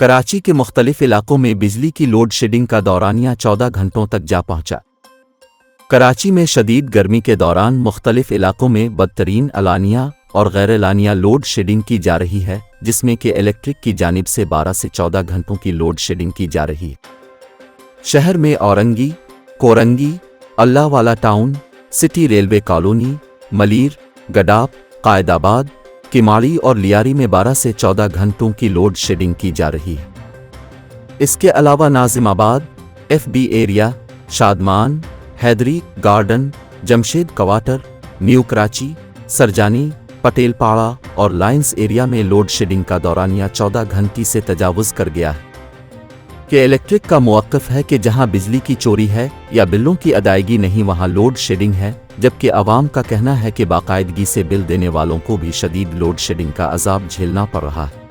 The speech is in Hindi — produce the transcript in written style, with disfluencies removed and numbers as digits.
कराची के मुख्तलिफ इलाकों में बिजली की लोड शेडिंग का दौरानिया 14 घंटों तक जा पहुंचा। कराची में शदीद गर्मी के दौरान मुख्तलिफ इलाकों में बदतरीन अलानिया और गैर अलानिया लोड शेडिंग की जा रही है, जिसमें कि इलेक्ट्रिक की जानिब से 12 से 14 घंटों की लोड शेडिंग की जा रही है। शहर में Orangi, Korangi, Allahwala town, city railway colony, Malir, Gadap, Qaidabad, Kemari और लियारी में 12 से 14 घंटों की लोड शेडिंग की जा रही है। इसके अलावा Nazimabad, FB Area, Shadman, Haidri Garden, Jamshed Quarter, New Karachi, Surjani, Patel Para और लाइंस एरिया में लोड शेडिंग का दौरानिया 14 घंटे से तजावुज़ कर गया है कि इलेक्ट्रिक का मौक़िफ़ है कि जहां बिजली की चोरी है या बिलों की अदायगी नहीं वहां लोड शेडिंग है, जबकि अवाम का कहना है कि बाकायदगी से बिल देने वालों को भी शदीद लोड शेडिंग का अज़ाब झेलना पड़ रहा है।